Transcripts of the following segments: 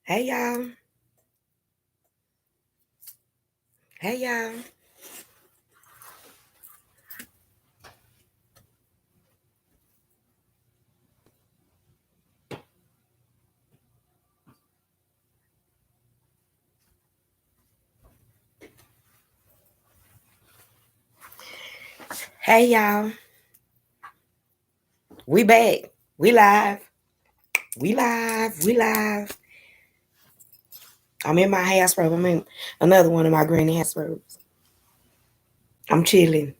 Hey y'all. Hey y'all. Hey y'all. We back. We live. We live. We live. I'm in my house robe. I'm in another one of my granny house robes. I'm chilling.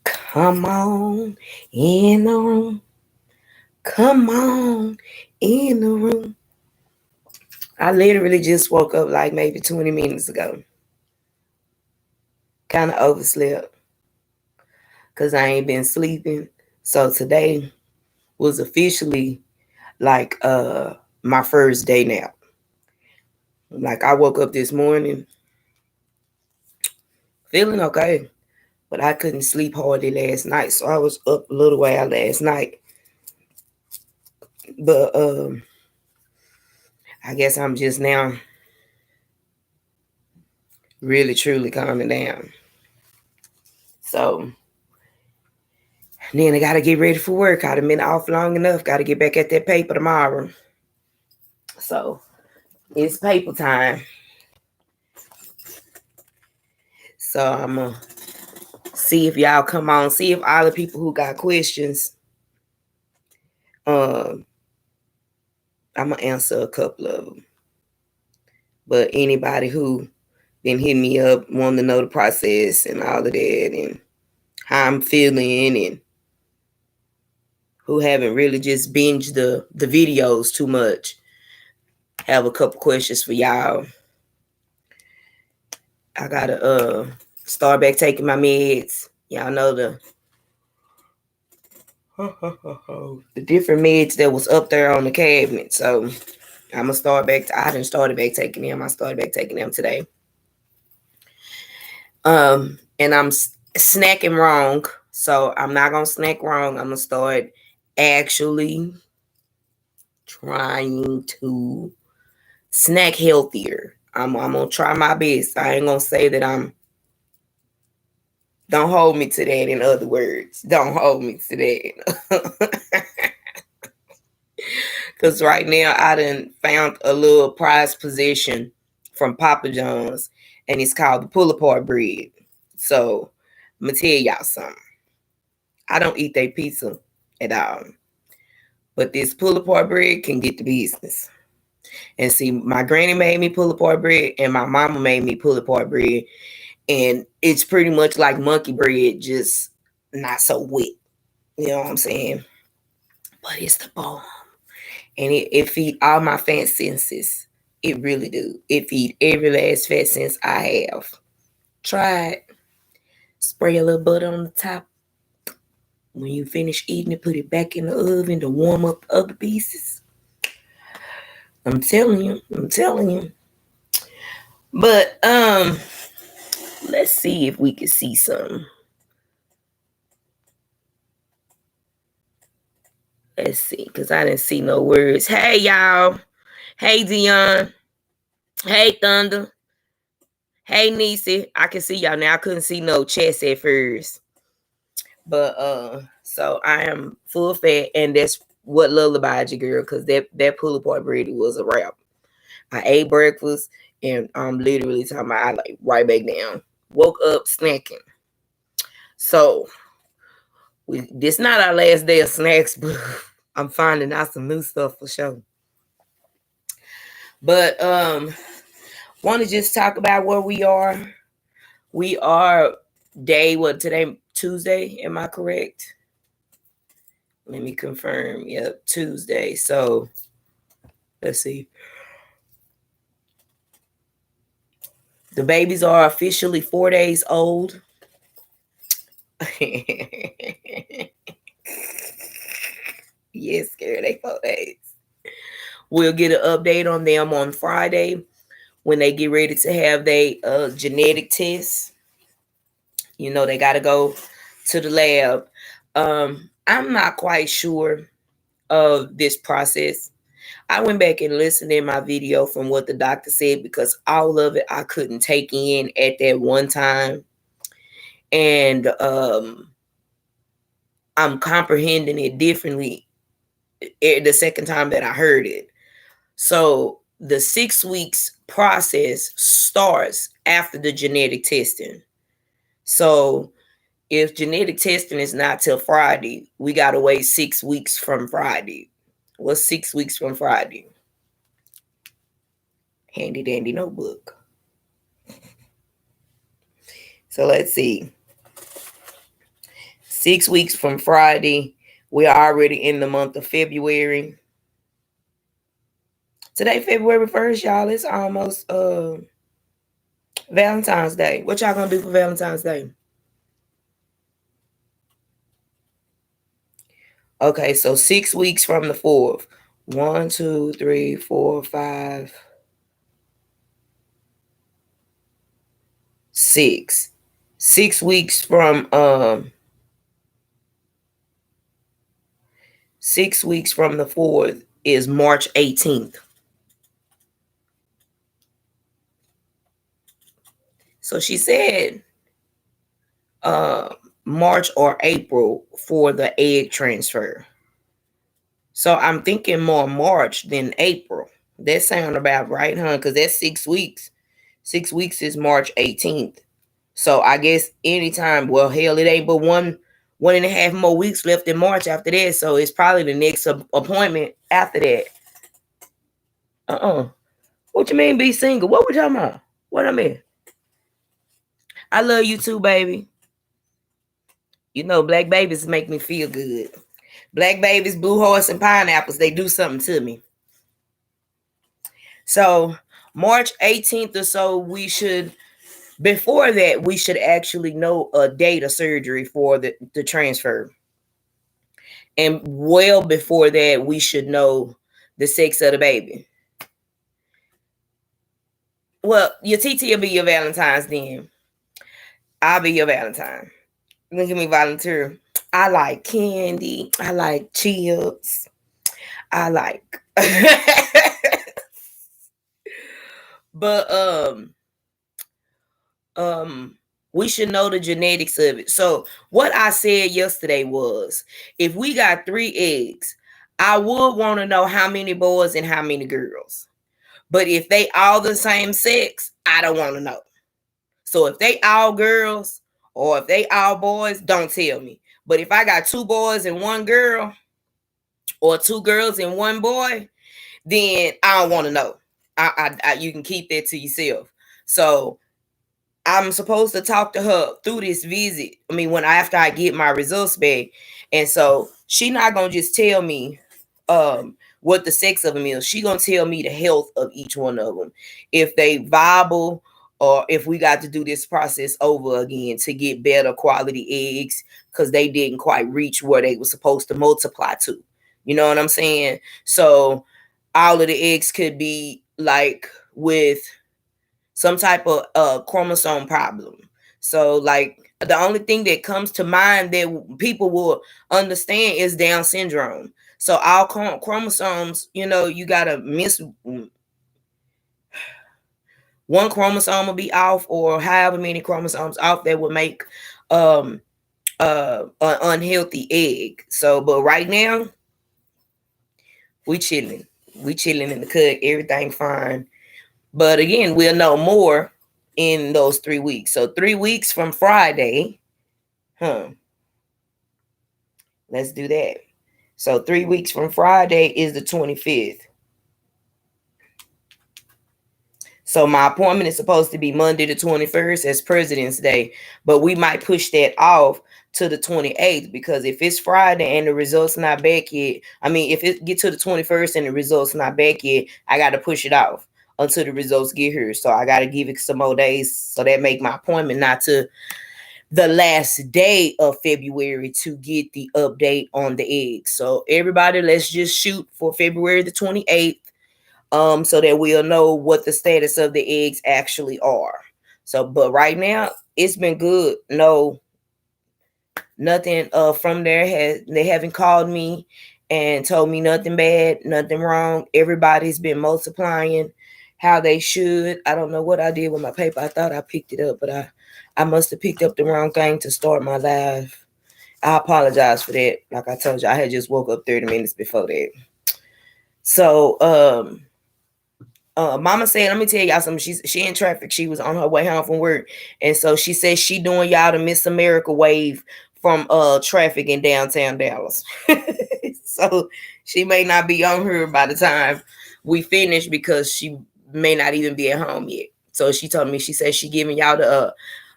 Come on in the room. Come on in the room. I literally just woke up like maybe 20 minutes ago. Kind of overslept because I ain't been sleeping. So today was officially like my first day nap. Like I woke up this morning feeling okay, but I couldn't sleep hardly last night, so I was up a little while last night. But I guess I'm just now really truly calming down. So then I gotta get ready for work. I've been off long enough. Gotta get back at that paper tomorrow. So it's paper time. So I'm gonna see if y'all come on. See if all the people who got questions. I'm gonna answer a couple of them. But anybody who been hitting me up, wanting to know the process and all of that, and how I'm feeling, and who haven't really just binged the videos too much, have a couple questions for y'all. I gotta start back taking my meds. Y'all know the different meds that was up there on the cabinet. So I'm gonna start back. I didn't started back taking them. I started back taking them today. And I'm snacking wrong, so I'm not gonna snack wrong. I'm gonna start actually trying to snack healthier. I'm gonna try my best. I ain't gonna say that I'm. Don't hold me to that. In other words, don't hold me to that. Because right now I done found a little prized possession from Papa John's, and it's called the pull apart bread. So I'm gonna tell y'all something. I don't eat that pizza at all, but this pull apart bread can get the business. And see, my granny made me pull apart bread, and my mama made me pull apart bread, and it's pretty much like monkey bread, just not so wet. You know what I'm saying? But it's the bomb. And it feed all my fat senses. It really do. It feed every last fat sense I have. Try it. Spray a little butter on the top. When you finish eating it, put it back in the oven to warm up the other pieces. I'm telling you. I'm telling you. But let's see if we can see some. Let's see, because I didn't see no words. Hey, y'all. Hey, Dion. Hey, Thunder. Hey, Niecy. I can see y'all now. I couldn't see no chest at first. But so I am full fat, and that's what lullabied you, girl, because that pull apart bread was a wrap. I ate breakfast, and I'm literally talking about I like right back down. Woke up snacking. So this not our last day of snacks, but I'm finding out some new stuff for sure. But want to just talk about where we are. We are today? Tuesday, am I correct? Let me confirm. Yep, Tuesday. So let's see. The babies are officially 4 days old. Yes, girl, they 4 days. We'll get an update on them on Friday when they get ready to have their genetic test. You know, they got to go to the lab. I'm not quite sure of this process. I went back and listened in my video from what the doctor said because all of it I couldn't take in at that one time. And I'm comprehending it differently the second time that I heard it. So the 6 weeks process starts after the genetic testing. So if genetic testing is not till Friday, we got to wait 6 weeks from Friday. What's 6 weeks from Friday? Handy dandy notebook. So let's see. 6 weeks from Friday, we're already in the month of February. Today, February 1st, y'all. It's almost Valentine's Day. What y'all gonna do for Valentine's Day? Okay, so 6 weeks from the 4th. 1, 2, 3, 4, 5, 6. 6 weeks from 6 weeks from the 4th is March 18th. So she said March or April for the egg transfer. So I'm thinking more March than April. That sound about right, huh? Because that's 6 weeks. 6 weeks is March 18th. So I guess anytime, well, hell, it ain't but 1.5 more weeks left in March after that. So it's probably the next appointment after that. What you mean be single? What we talking about? What I mean? I love you too, baby. You know, black babies make me feel good. Black babies, blue horse, and pineapples, they do something to me. So March 18th or so, before that, we should actually know a date of surgery for the transfer. And well before that, we should know the sex of the baby. Well, your TT will be your Valentine's then. I'll be your Valentine. Look at me volunteer. I like candy. I like chips. I like but we should know the genetics of it. So what I said yesterday was, if we got 3 eggs, I would want to know how many boys and how many girls. But if they all the same sex, I don't want to know. So if they all girls or if they all boys, don't tell me. But if I got 2 boys and 1 girl or 2 girls and 1 boy, then I don't want to know. You can keep that to yourself. So I'm supposed to talk to her through this visit. I mean, after I get my results back. And so she not going to just tell me what the sex of them is. She going to tell me the health of each one of them. If they viable or if we got to do this process over again to get better quality eggs because they didn't quite reach where they were supposed to multiply to. You know what I'm saying? So all of the eggs could be like with some type of chromosome problem. So like the only thing that comes to mind that people will understand is Down syndrome. So all chromosomes, you gotta miss one chromosome will be off, or however many chromosomes off that would make an unhealthy egg. So, but right now we chilling in the cut, everything fine. But again, we'll know more in those 3 weeks. So 3 weeks from Friday, let's do that. So 3 weeks from Friday is the 25th. So my appointment is supposed to be Monday the 21st as President's Day, but we might push that off to the 28th, because if it's Friday and the results not back yet, if it get to the 21st and the results not back yet, I got to push it off until the results get here. So I got to give it some more days. So that make my appointment not to the last day of February to get the update on the eggs. So everybody, let's just shoot for February the 28th. So that we'll know what the status of the eggs actually are. So, but right now it's been good. No, nothing from there they haven't called me and told me nothing bad, nothing wrong. Everybody's been multiplying how they should. I don't know what I did with my paper. I thought I picked it up, but I must have picked up the wrong thing to start my live. I apologize for that. Like I told you, I had just woke up 30 minutes before that. So mama said, let me tell y'all something. She in traffic. She was on her way home from work. And so she said she doing y'all the Miss America wave from traffic in downtown Dallas. So she may not be on her by the time we finish because she may not even be at home yet. So she told me, she said she giving y'all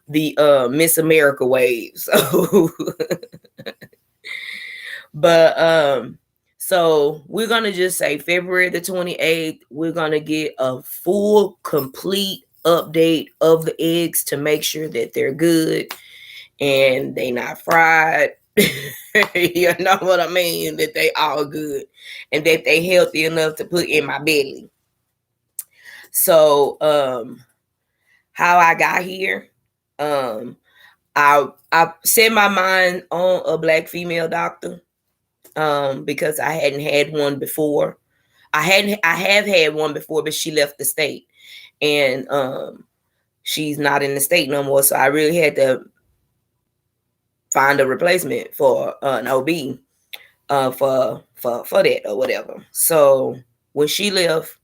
the Miss America wave. So but so we're gonna just say February the 28th, we're gonna get a full, complete update of the eggs to make sure that they're good and they not fried. You know what I mean? That they all good and that they healthy enough to put in my belly. So how I got here, I set my mind on a black female doctor. Because I hadn't had one before. I have had one before, but she left the state, and she's not in the state no more. So I really had to find a replacement for an OB for that or whatever. So when she left,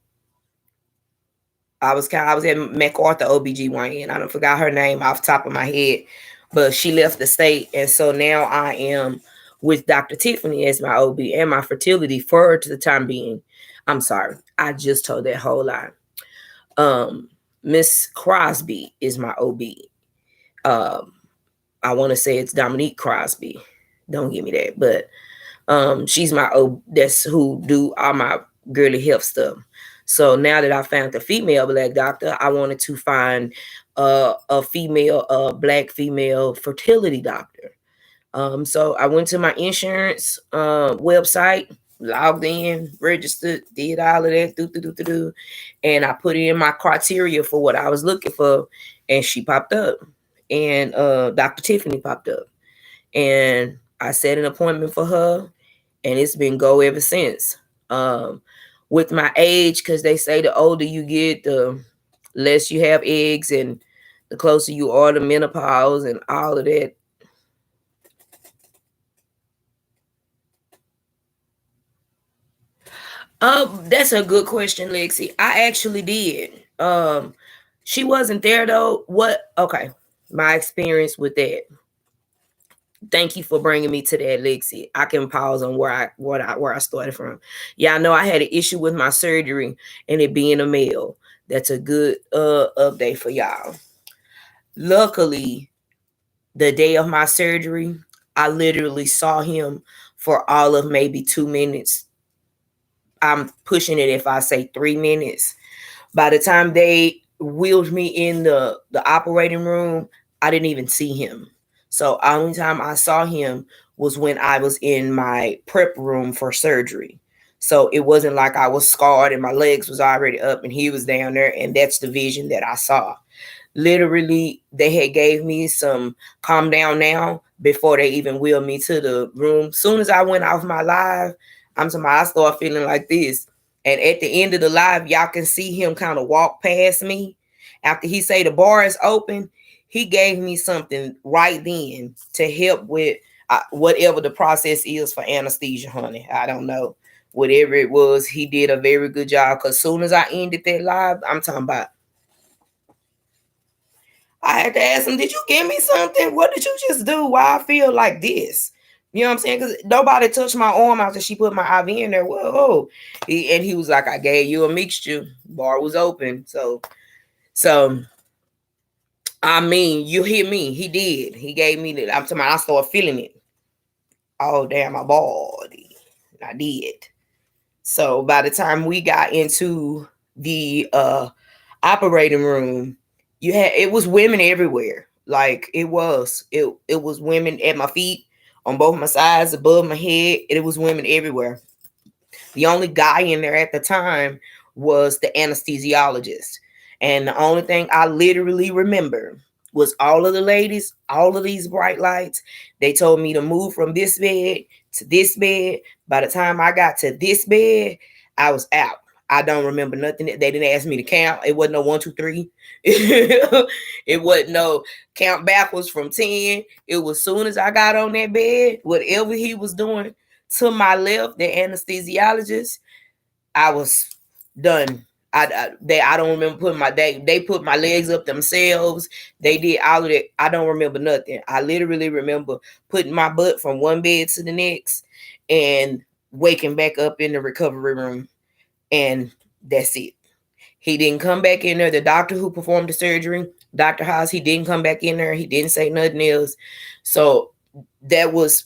I was at MacArthur OBGYN. I don't forgot her name off the top of my head, but she left the state, and so now I am with Dr. Tiffany as my OB and my fertility for the time being. I'm sorry, I just told that whole lie. Miss Crosby is my OB. I want to say it's Dominique Crosby. Don't give me that, but she's my OB. That's who do all my girly health stuff. So now that I found the female black doctor, I wanted to find a female, black female fertility doctor. So I went to my insurance website, logged in, registered, did all of that, and I put in my criteria for what I was looking for, and she popped up, and Dr. Tiffany popped up, and I set an appointment for her, and it's been go ever since. With my age, because they say the older you get, the less you have eggs, and the closer you are to menopause and all of that. That's a good question, Lexi. I actually did. She wasn't there though. Okay, my experience with that. Thank you for bringing me to that, Lexi. I can pause on where I started from. Yeah, I know I had an issue with my surgery and it being a male. That's a good update for y'all. Luckily, the day of my surgery, I literally saw him for all of maybe 2 minutes. I'm pushing it if I say 3 minutes. By the time they wheeled me in the operating room, I didn't even see him. So only time I saw him was when I was in my prep room for surgery. So it wasn't like I was scarred and my legs was already up and he was down there, and that's the vision that I saw. Literally, they had gave me some calm down now before they even wheeled me to the room. Soon as I went off my live, I started feeling like this. And at the end of the live, y'all can see him kind of walk past me. After he say the bar is open, he gave me something right then to help with whatever the process is for anesthesia, honey. I don't know. Whatever it was, he did a very good job. Because soon as I ended that live, I'm talking about, I had to ask him, did you give me something? What did you just do? Why I feel like this? You know what I'm saying? Because nobody touched my arm after she put my IV in there. Whoa. And he was like, I gave you a mixture. Bar was open. So I mean, you hear me. He did. He gave me that. I'm talking about, I started feeling it all down my body. I did. So by the time we got into the operating room, it was women everywhere. Like it was women at my feet, on both my sides, above my head. It was women everywhere. The only guy in there at the time was the anesthesiologist. And the only thing I literally remember was all of the ladies, all of these bright lights. They told me to move from this bed to this bed. By the time I got to this bed, I was out. I don't remember nothing. They didn't ask me to count. It wasn't no 1, 2, 3. It wasn't no count backwards from 10. It was soon as I got on that bed, whatever he was doing to my left, the anesthesiologist, I was done. I don't remember putting they put my legs up themselves. They did all of that. I don't remember nothing. I literally remember putting my butt from one bed to the next and waking back up in the recovery room, and that's it. He didn't come back in there. The doctor who performed the surgery, Dr. House, he didn't come back in there. He didn't say nothing else. So that was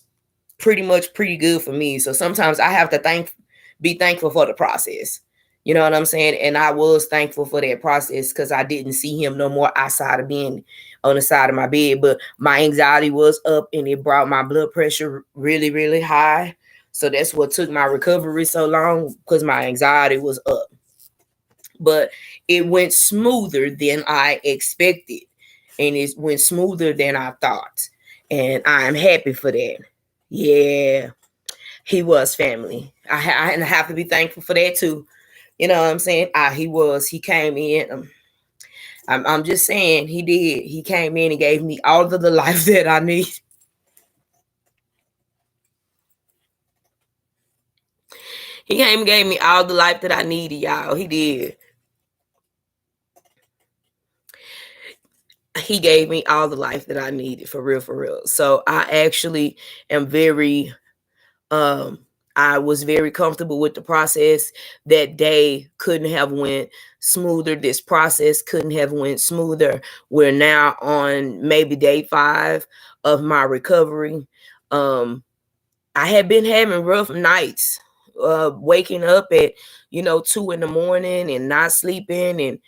pretty good for me. So sometimes I have to be thankful for the process. You know what I'm saying? And I was thankful for that process because I didn't see him no more outside of being on the side of my bed. But my anxiety was up and it brought my blood pressure really, really high. So that's what took my recovery so long, because my anxiety was up. But it went smoother than I expected. And it went smoother than I thought. And I'm happy for that. Yeah, he was family. I have to be thankful for that too. You know what I'm saying? He came in. I'm just saying he did. He came in and gave me all of the life that I need. He came and gave me all the life that I needed, y'all. He did. He gave me all the life that I needed, for real, for real. So I actually am very I was very comfortable with the process. That day couldn't have went smoother. This process couldn't have went smoother. We're now on maybe day 5 of my recovery. I had been having rough nights, waking up at 2 in the morning and not sleeping and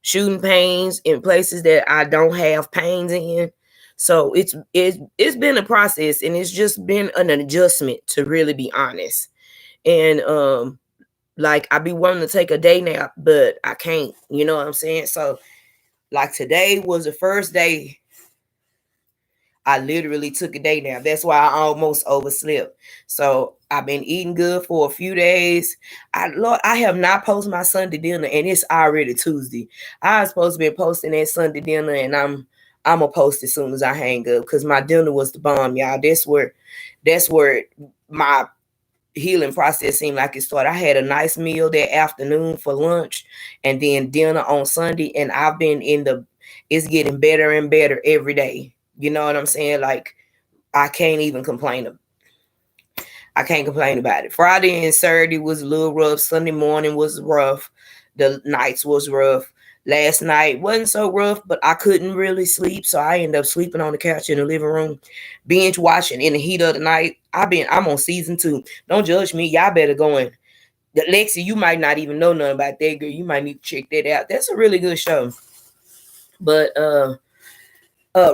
shooting pains in places that I don't have pains in. So it's been a process, and it's just been an adjustment, to really be honest. And like, I be wanting to take a day nap, but I can't, you know what I'm saying? So like, today was the first day I literally took a day nap. That's why I almost overslept. So I've been eating good for a few days. I have not posted my Sunday dinner, and it's already Tuesday. I was supposed to be posting that Sunday dinner, and I'm gonna post as soon as I hang up, because my dinner was the bomb, y'all. That's where my healing process seemed like it started. I had a nice meal that afternoon for lunch, and then dinner on Sunday, and I've been it's getting better and better every day. You know what I'm saying? Like, I can't even complain. I can't complain about it. Friday and Saturday was a little rough. Sunday morning was rough. The nights was rough. Last night wasn't so rough, but I couldn't really sleep, so I ended up sleeping on the couch in the living room, binge watching in the heat of the night. I'm on season 2. Don't judge me. Y'all better go in. Lexi, you might not even know nothing about that, girl. You might need to check that out. That's a really good show. But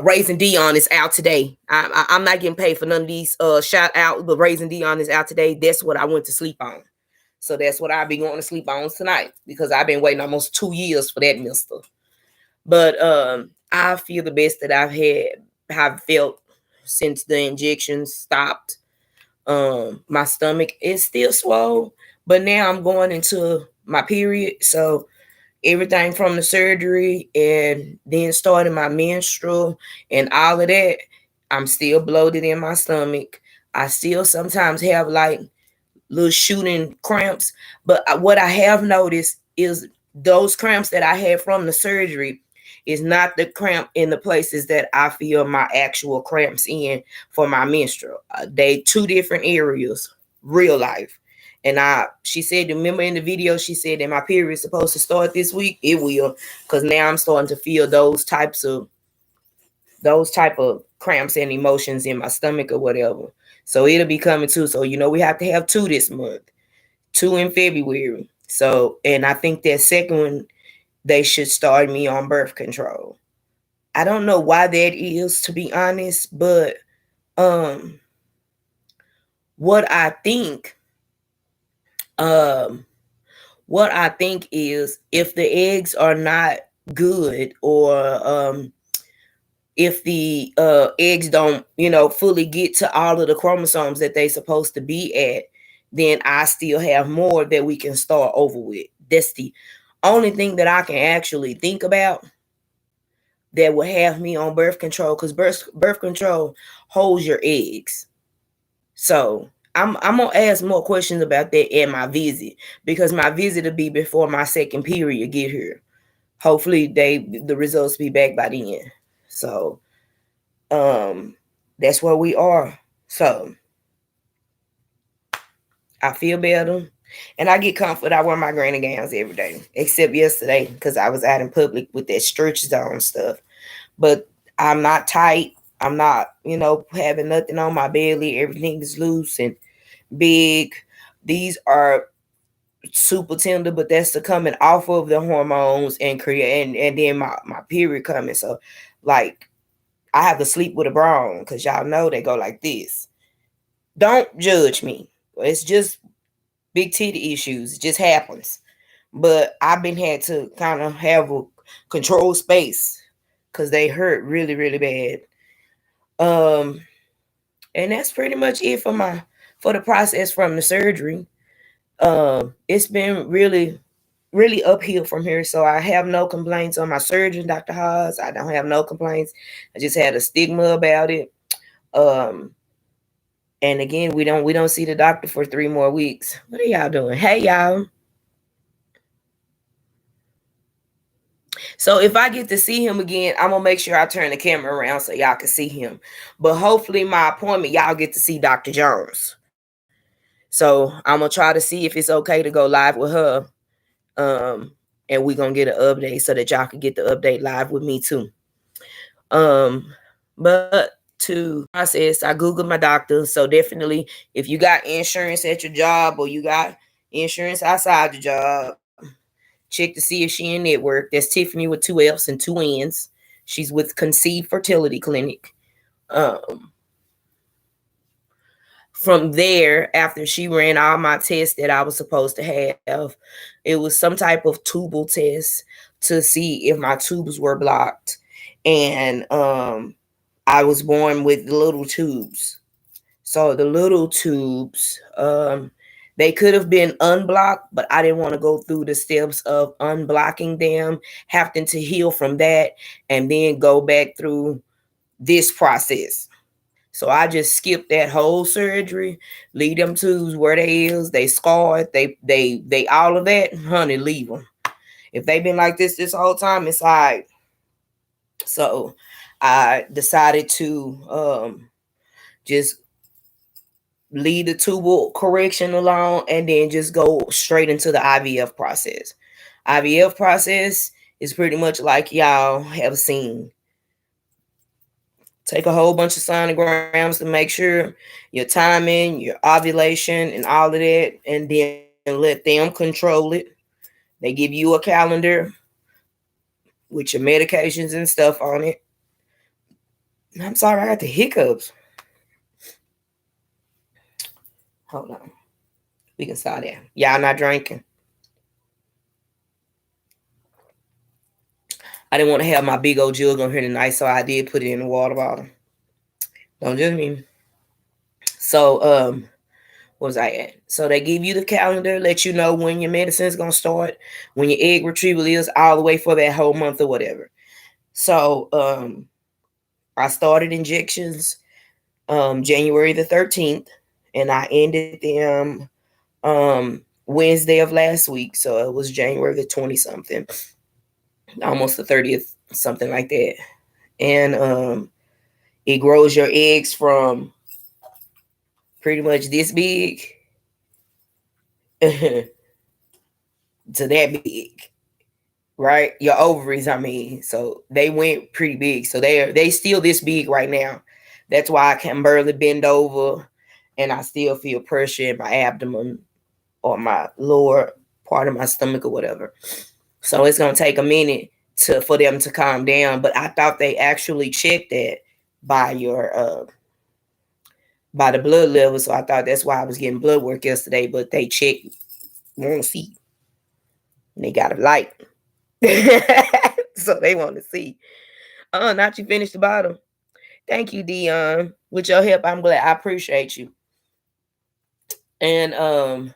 Raising Dion is out today. I'm not getting paid for none of these shout out, but Raising Dion is out today. That's what I went to sleep on. So that's what I'll be going to sleep on tonight, because I've been waiting almost 2 years for that mister. But I feel the best that have felt since the injection stopped. My stomach is still swole, but now I'm going into my period. So everything from the surgery and then starting my menstrual and all of that, I'm still bloated in my stomach. I still sometimes have like little shooting cramps, but what I have noticed is those cramps that I had from the surgery is not the cramp in the places that I feel my actual cramps in for my menstrual. They 2 different areas, real life. And she said, remember in the video, she said that my period is supposed to start this week. It will, because now I'm starting to feel those type of cramps and emotions in my stomach or whatever. So it'll be coming too. So, we have to have 2 this month, 2 in February. So, and I think that second one, they should start me on birth control. I don't know why that is, to be honest, but what I think is, if the eggs are not good, or if the eggs don't, fully get to all of the chromosomes that they supposed to be at, then I still have more that we can start over with. That's the only thing that I can actually think about that would have me on birth control, because birth control holds your eggs. So I'm gonna ask more questions about that at my visit, because my visit will be before my second period get here. Hopefully the results be back by then. So that's where we are. So I feel better. And I get comfort. I wear my granny gowns every day, except yesterday because I was out in public with that stretch zone stuff. But I'm not tight. I'm not, having nothing on my belly. Everything is loose and big. These are super tender, but that's the coming off of the hormones and create and then my period coming. So like I have to sleep with a bra on because y'all know they go like this. Don't judge me. It's just big titty issues. It just happens. But I've been had to kind of have a controlled space because they hurt really, really bad. And that's pretty much it for the process from the surgery. It's been really, really uphill from here. So I have no complaints on my surgeon, Dr. Haas. I don't have no complaints. I just had a stigma about it. And again, we don't see the doctor for 3 more weeks. What are y'all doing? Hey y'all. So if I get to see him again, I'm gonna make sure I turn the camera around so y'all can see him. But hopefully my appointment, y'all get to see Dr. Jones. So I'm gonna try to see if it's okay to go live with her. And we're gonna get an update so that y'all can get the update live with me too. But to process, I Googled my doctor. So definitely if you got insurance at your job or you got insurance outside your job, check to see if she in network. That's Tiffany with 2 F's and 2 N's. She's with Conceive Fertility Clinic. From there, after she ran all my tests that I was supposed to have, it was some type of tubal test to see if my tubes were blocked. And I was born with little tubes. So the little tubes, they could have been unblocked, but I didn't want to go through the steps of unblocking them, having to heal from that, and then go back through this process. So I just skipped that whole surgery, leave them tubes where they is, they scarred, they all of that, honey, leave them. If they've been like this whole time, it's all right. So I decided to just leave the tubal correction alone and then just go straight into the IVF process. IVF process is pretty much like y'all have seen. Take a whole bunch of sonograms to make sure your timing, your ovulation, and all of that, and then let them control it. They give you a calendar with your medications and stuff on it. I'm sorry, I got the hiccups. Hold on. We can start there. Y'all not drinking? I didn't want to have my big old jug on here tonight, so I did put it in the water bottle. Don't judge me. So, what was I at? So they give you the calendar, let you know when your medicine is gonna start, when your egg retrieval is, all the way for that whole month or whatever. So, I started injections January the 13th, and I ended them Wednesday of last week. So it was January the 20 something, almost the 30th, something like that. And it grows your eggs from pretty much this big to that big, right? Your ovaries, I mean. So they went pretty big. So they still this big right now. That's why I can barely bend over, and I still feel pressure in my abdomen or my lower part of my stomach or whatever. So it's gonna take a minute for them to calm down. But I thought they actually checked that by your by the blood level. So I thought that's why I was getting blood work yesterday. But they checked, won't see. And they got a light. So they want to see. Not you finished the bottle. Thank you, Dion. With your help, I'm glad. I appreciate you. And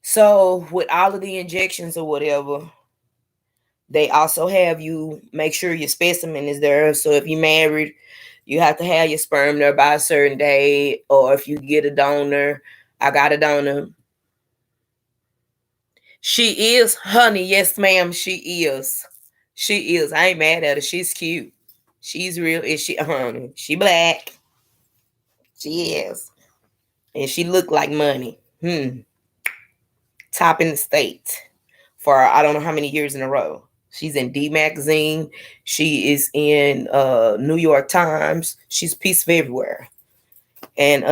so with all of the injections or whatever, they also have you make sure your specimen is there. So if you're married, you have to have your sperm there by a certain day. Or if you get a donor, I got a donor. She is, honey. Yes, ma'am. She is. She is. I ain't mad at her. She's cute. She's real. Is she, honey? She black. She is. And she look like money. Top in the state for I don't know how many years in a row. She's in D Magazine. She is in New York Times. She's a piece of everywhere. And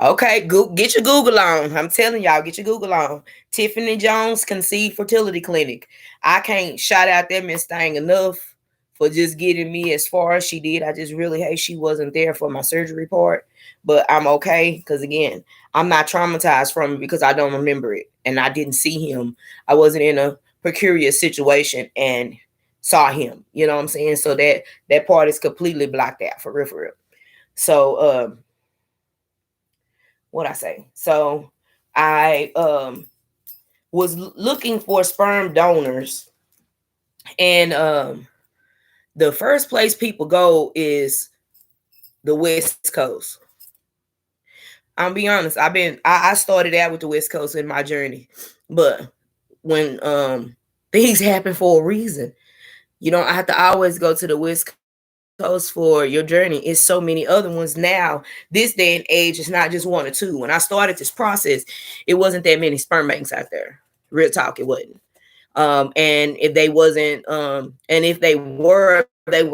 okay, get your Google on. I'm telling y'all, get your Google on. Tiffany Jones Conceived Fertility Clinic. I can't shout out that Miss Thing enough for just getting me as far as she did. I just really hate she wasn't there for my surgery part. But I'm okay because, again, I'm not traumatized from it because I don't remember it. And I didn't see him. I wasn't in a precarious situation and saw him. You know what I'm saying? So that part is completely blocked out for real, for real. So, what I say? So I was looking for sperm donors, and the first place people go is the West Coast. I'll be honest. I started out with the West Coast in my journey, but when things happen for a reason, you don't have to always go to the West Coast for your journey. It's so many other ones now. This day and age, it's not just one or two. When I started this process, it wasn't that many sperm banks out there. Real talk, it wasn't. And if they wasn't, and if they were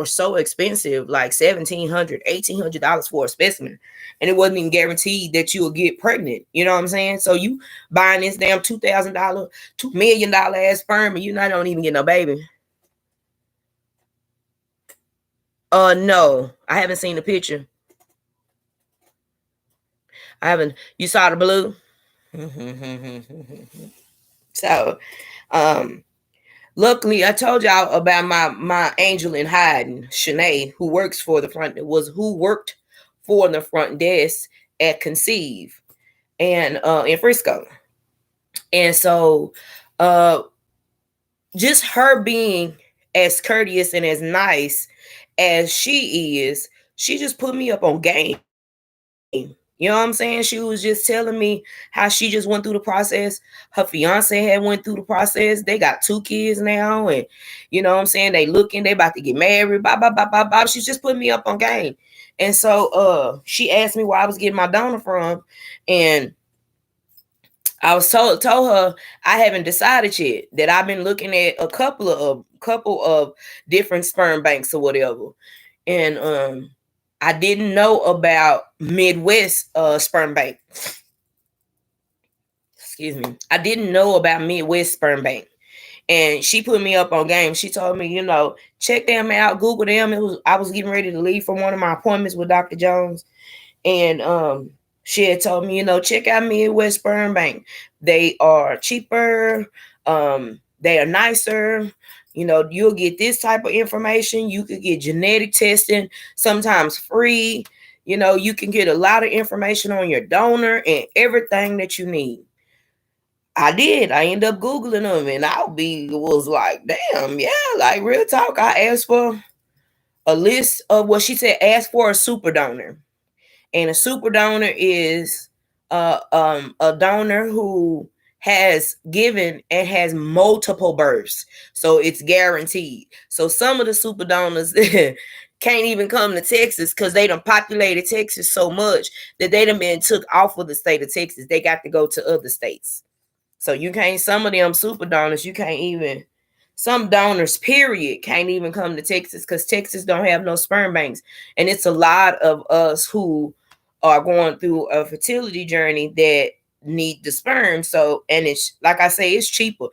so expensive, like $1,700, $1,800 for a specimen, and it wasn't even guaranteed that you will get pregnant. You know what I'm saying? So you buying this damn $2,000, $2 million ass sperm, and you not don't even get no baby. No, I haven't seen the picture. I haven't. You saw the blue? So, luckily, I told y'all about my angel in hiding, Shanae, who works for the front. Who worked for the front desk at Conceive, and in Frisco, and so, just her being as courteous and as nice as she is, she just put me up on game. You know what I'm saying? She was just telling me how she just went through the process. Her fiance had went through the process. They got 2 kids now, and you know what I'm saying? They about to get married. Blah, blah, blah, blah, blah. She's just putting me up on game. And so she asked me where I was getting my donor from. And I was told her I haven't decided yet, that I've been looking at a couple of different sperm banks or whatever. And I didn't know about Midwest Sperm Bank. Excuse me. I didn't know about Midwest Sperm Bank. And she put me up on game. She told me, check them out, Google them. I was getting ready to leave from one of my appointments with Dr. Jones. And she had told me, check out Midwest Sperm Bank. They are cheaper. They are nicer. You'll get this type of information. You could get genetic testing, sometimes free. You can get a lot of information on your donor and everything that you need. I did. I ended up Googling them, and was like, damn, yeah, like real talk. I asked for a list of what she said, ask for a super donor. And a super donor is a donor who has given and has multiple births. So it's guaranteed. So some of the super donors can't even come to Texas because they done populated Texas so much that they done been took off of the state of Texas. They got to go to other states. So you can't, some of them super donors, you can't even, some donors, period, can't even come to Texas because Texas don't have no sperm banks. And it's a lot of us who are going through a fertility journey that need the sperm. So, and it's, like I say, it's cheaper.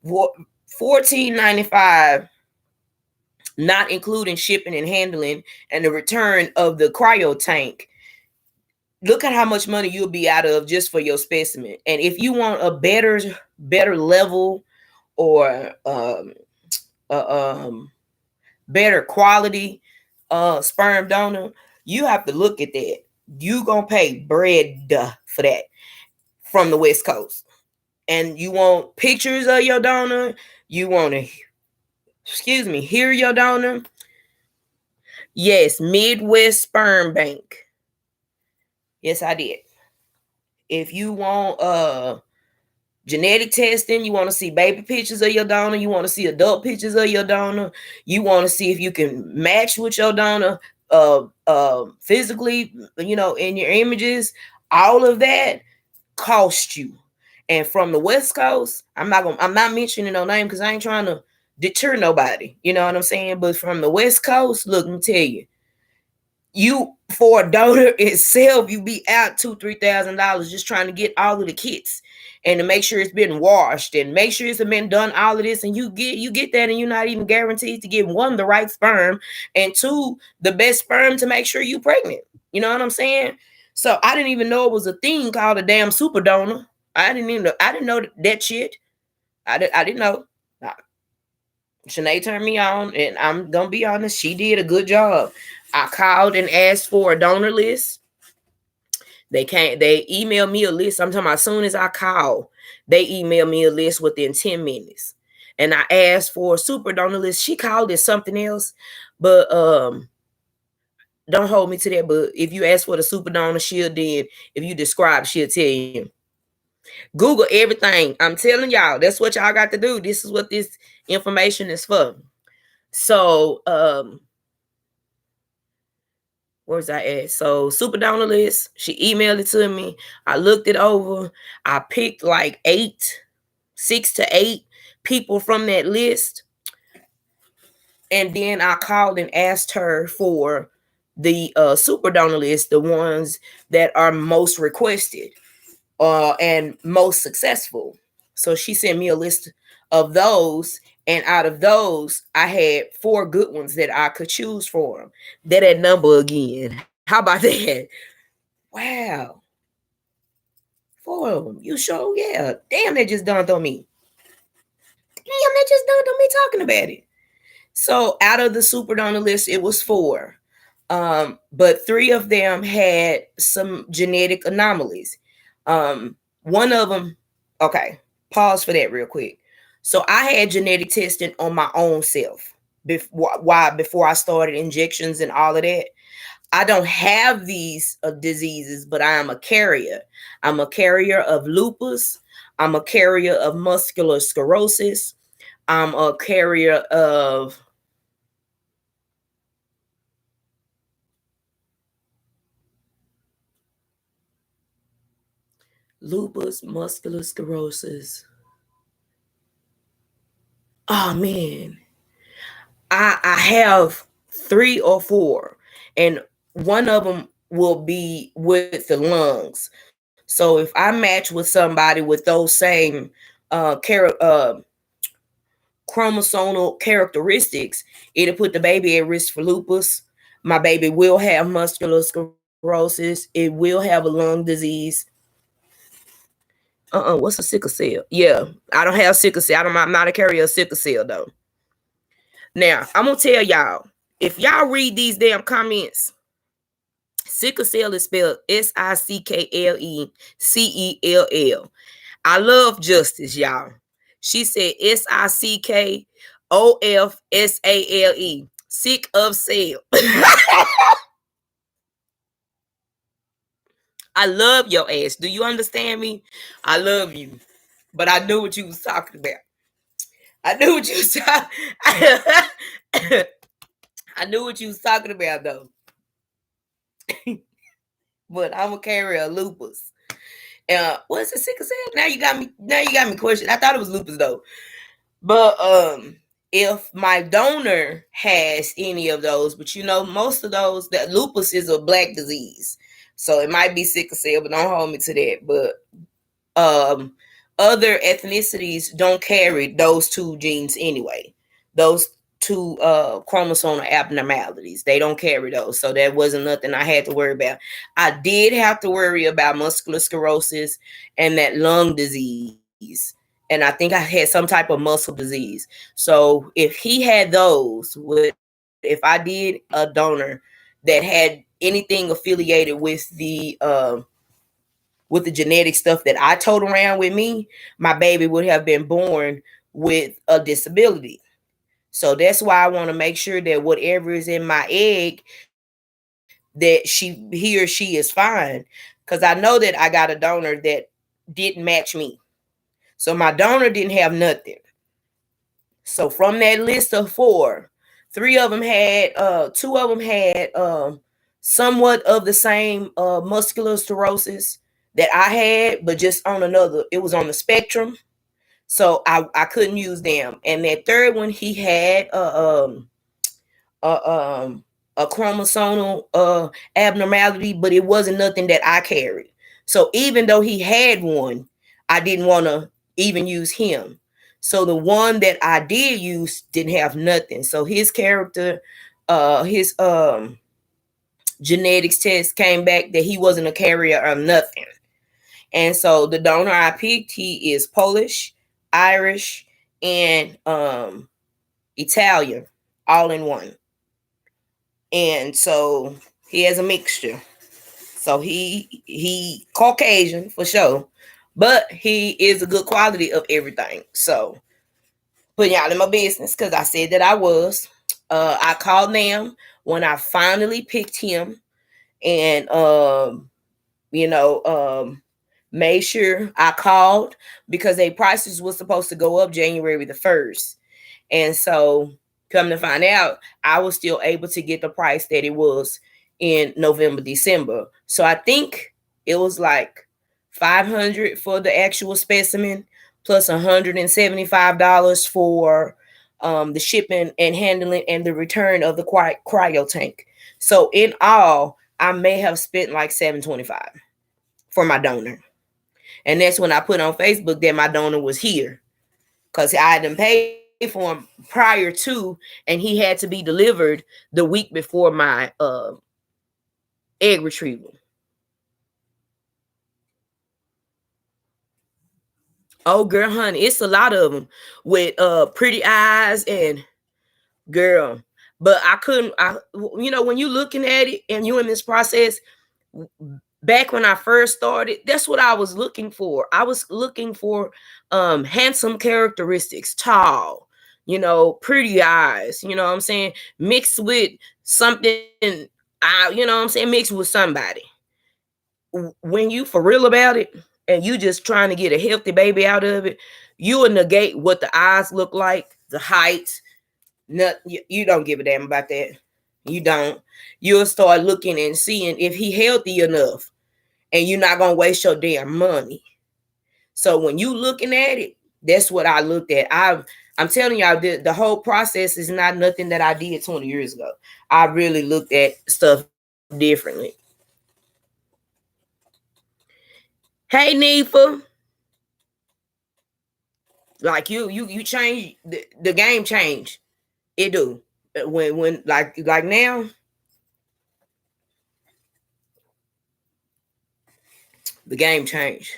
$14.95, not including shipping and handling and the return of the cryo tank. Look at how much money you'll be out of just for your specimen. And if you want a better level or better quality sperm donor, you have to look at that. You gonna pay bread for that from the West Coast. And you want pictures of your donor, you want to, hear your donor. Yes, Midwest Sperm Bank. Yes, I did. If you want genetic testing, you want to see baby pictures of your donor, you want to see adult pictures of your donor, you want to see if you can match with your donor physically, in your images, all of that cost you. And from the West Coast, I'm not mentioning no name because I ain't trying to deter nobody. You know what I'm saying? But from the West Coast, look, let me tell you, you for a donor itself, you be out $2,000-$3,000 just trying to get all of the kits and to make sure it's been washed and make sure it's been done all of this, and you get that, and you're not even guaranteed to get one, the right sperm, and two, the best sperm to make sure you pregnant. You know what I'm saying? So I didn't even know it was a thing called a damn super donor. I didn't know that shit. I didn't know. Shanae turned me on, and I'm gonna be honest, she did a good job. I called and asked for a donor list. They emailed me a list. I'm talking about as soon as I called, they emailed me a list within 10 minutes. And I asked for a super donor list. She called it something else, but don't hold me to that. But if you ask for the super donor, if you describe, she'll tell you. Google everything. I'm telling y'all, that's what y'all got to do. This is what this information is for. So, where's I at? So, super donor list. She emailed it to me. I looked it over. I picked like 6 to 8 people from that list. And then I called and asked her for the super donor list, the ones that are most requested and most successful. So she sent me a list of those, and out of those, I had 4 good ones that I could choose from. That number again. How about that? Wow. 4 of them. You sure? Yeah. Damn, that just dawned on me. Talking about it. So out of the super donor list, it was 4. But 3 of them had some genetic anomalies. One of them, okay, pause for that real quick. So I had genetic testing on my own self before I started injections and all of that. I don't have these diseases, but I am a carrier. I'm a carrier of lupus. I'm a carrier of muscular sclerosis. I'm a carrier of lupus, muscular sclerosis. Oh man, I have 3 or 4, and one of them will be with the lungs. So if I match with somebody with those same chromosomal characteristics, it'll put the baby at risk for lupus. My baby will have muscular sclerosis. It will have a lung disease. What's a sickle cell? Yeah, I don't have sickle cell. I'm not a carrier of sickle cell though. Now, I'm gonna tell y'all, if y'all read these damn comments, sickle cell is spelled SICKLECELL. I love Justice, y'all. She said SICKOFSALE. Sick of cell. I love your ass. Do you understand me? I love you. But I knew what you was talking about. I knew what you was talking. I knew what you was talking about though. But I'm a carrier of lupus. What's it, sickle cell? Now you got me questioning. I thought it was lupus though. But if my donor has any of those, but most of those, that lupus is a black disease. So it might be sickle cell, but don't hold me to that. But other ethnicities don't carry those 2 genes anyway. Those 2 chromosomal abnormalities, they don't carry those. So that wasn't nothing I had to worry about. I did have to worry about muscular sclerosis and that lung disease. And I think I had some type of muscle disease. So if he had those with if I did a donor that had anything affiliated with the genetic stuff that I told around with me, my baby would have been born with a disability. So that's why I want to make sure that whatever is in my egg, that he or she is fine. Because I know that I got a donor that didn't match me. So my donor didn't have nothing. So from that list of four, two of them had somewhat of the same muscular sclerosis that I had, but just on another, it was on the spectrum. So I couldn't use them. And that third one, he had a, a chromosomal abnormality, but it wasn't nothing that I carried. So even though he had one, I didn't want to even use him. So the one that I did use didn't have nothing. So his character, his genetics test came back that he wasn't a carrier of nothing. And so the donor I picked, he is Polish, Irish, and Italian, all in one. And so he has a mixture. So he Caucasian for sure, but he is a good quality of everything. So putting y'all in my business because I said that I was. I called them when I finally picked him, and made sure I called because their prices was supposed to go up January the 1st. And so come to find out, I was still able to get the price that it was in November, December. So I think it was like $500 for the actual specimen plus $175 for the shipping and handling and the return of the cryo tank. So in all, I may have spent like $725 for my donor. And that's when I put on Facebook that my donor was here, because I hadn't paid for him prior to, and he had to be delivered the week before my egg retrieval. Oh, girl, honey, it's a lot of them with pretty eyes and girl. But I couldn't. When you're looking at it and you're in this process, back when I first started, that's what I was looking for. I was looking for handsome characteristics, tall, pretty eyes, you know what I'm saying, mixed with something, mixed with somebody. When you for real about it and you just trying to get a healthy baby out of it, you will negate what the eyes look like, the height. You don't give a damn about that. You don't. You'll start looking and seeing if he healthy enough, and you're not gonna waste your damn money. So when you looking at it, that's what I looked at. I'm telling y'all, the whole process is not nothing that I did 20 years ago. I really looked at stuff differently. Hey, Nifa. Like you change the game change. It do. When like now, the game changed.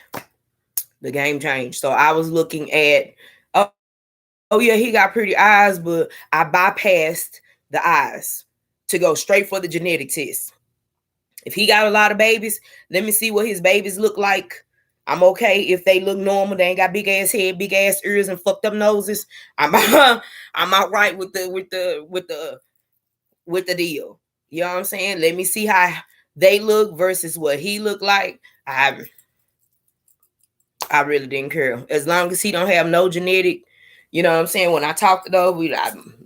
The game changed. So I was looking at, oh yeah, he got pretty eyes, but I bypassed the eyes to go straight for the genetic test. If he got a lot of babies, let me see what his babies look like. I'm okay if they look normal. They ain't got big ass head, big ass ears, and fucked up noses. I'm all right with the deal. You know what I'm saying? Let me see how they look versus what he looked like. I really didn't care. As long as he don't have no genetic, you know what I'm saying? When I talked it over,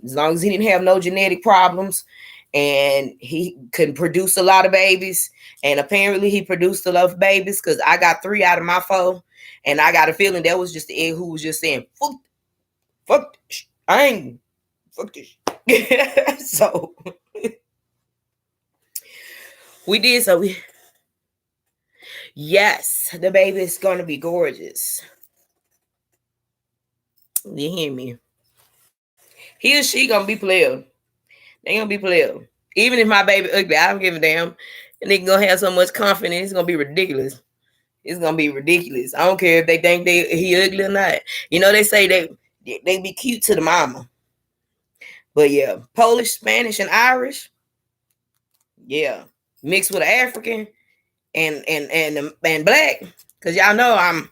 as long as he didn't have no genetic problems and he could produce a lot of babies, and apparently he produced a lot of babies because I got 3 out of my 4, and I got a feeling that was just the egg who was just saying, fuck this. I ain't, fuck this. So we did, yes, the baby is going to be gorgeous. You hear me? He or she gonna be player. They gonna be player. Even if my baby ugly, I don't give a damn. And they gonna have so much confidence, it's gonna be ridiculous. It's gonna be ridiculous. I don't care if they think he ugly or not. They say they be cute to the mama. But yeah, Polish, Spanish, and Irish, yeah, mixed with an African and black. Cause y'all know I'm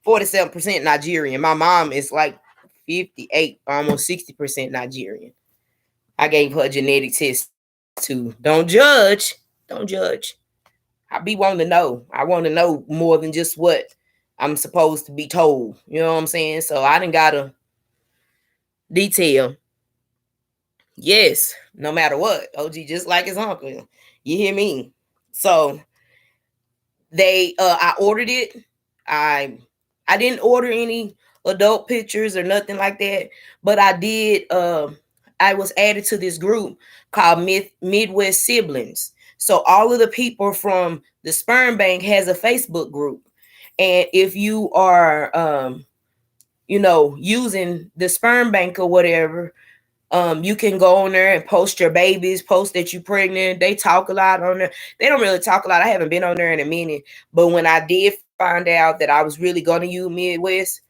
47% Nigerian. My mom is like 58, almost 60% Nigerian. I gave her a genetic test too. Don't judge. Don't judge. I be wanting to know. I want to know more than just what I'm supposed to be told. You know what I'm saying? So I didn't gotta detail. Yes, no matter what. OG just like his uncle. You hear me? So I ordered it. I didn't order any adult pictures or nothing like that, but I did I was added to this group called Midwest Siblings. So all of the people from the sperm bank has a Facebook group. And if you are using the sperm bank or whatever, you can go on there and post your babies, post that you're pregnant. They talk a lot on there. They don't really talk a lot. I haven't been on there in a minute. But when I did find out that I was really going to use Midwest,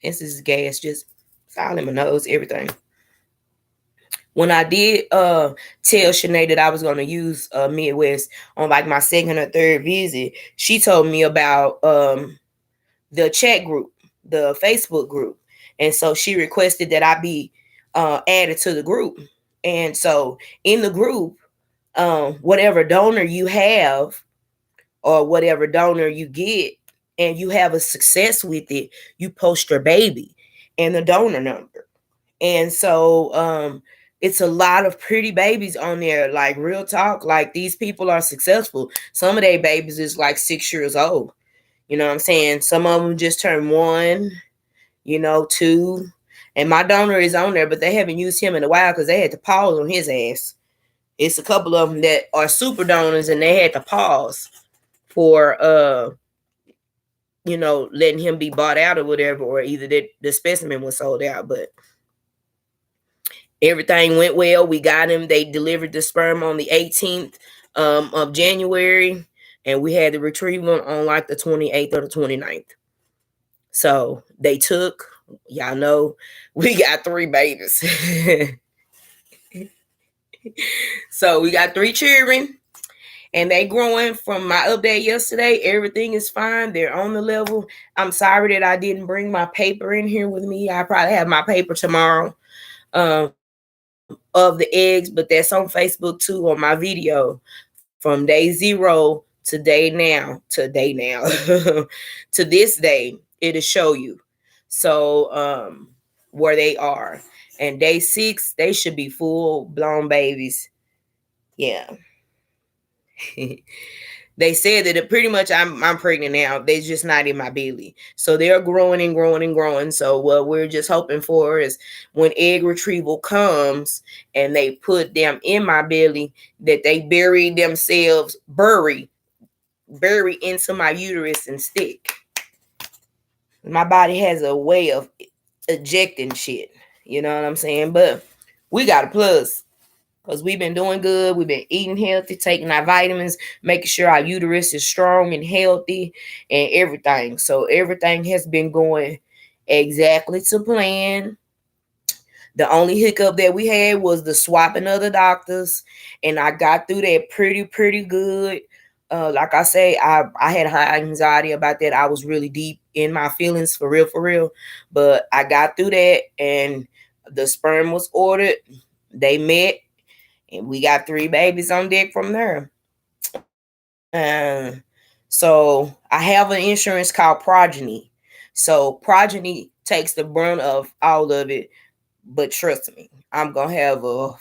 this is gas just all in my nose, everything. When I did tell Shanae that I was going to use Midwest on like my second or third visit, she told me about the chat group, the Facebook group. And so she requested that I be added to the group. And so in the group, whatever donor you have or whatever donor you get and you have a success with it, you post your baby and the donor number. And so it's a lot of pretty babies on there, like real talk. Like these people are successful. Some of their babies is like 6 years old. You know what I'm saying? Some of them just turned 1, 2. And my donor is on there, but they haven't used him in a while because they had to pause on his ass. It's a couple of them that are super donors and they had to pause for letting him be bought out or whatever, or either the specimen was sold out. But everything went well. We got him. They delivered the sperm on the 18th of January, and we had the retrieval on like the 28th or the 29th. So they took, y'all know, we got 3 babies. So we got 3 children, and they growing. From my update yesterday, everything is fine. They're on the level. I'm sorry that I didn't bring my paper in here with me. I probably have my paper tomorrow of the eggs, but that's on Facebook too on my video from day 0 to day now to this day. It'll show you. So where they are. And day 6, they should be full blown babies. Yeah. They said that pretty much I'm pregnant now. They're just not in my belly. So they're growing and growing and growing. So what we're just hoping for is when egg retrieval comes and they put them in my belly, that they bury themselves, bury into my uterus and stick. My body has a way of ejecting shit. You know what I'm saying? But we got a plus. Because we've been doing good. We've been eating healthy, taking our vitamins, making sure our uterus is strong and healthy and everything. So everything has been going exactly to plan. The only hiccup that we had was the swapping of the doctors. And I got through that pretty good. Like I say, I had high anxiety about that. I was really deep in my feelings for real. But I got through that and the sperm was ordered. They met. And we got 3 babies on deck from there. So I have an insurance called Progeny. So Progeny takes the brunt of all of it. But trust me, I'm going to have a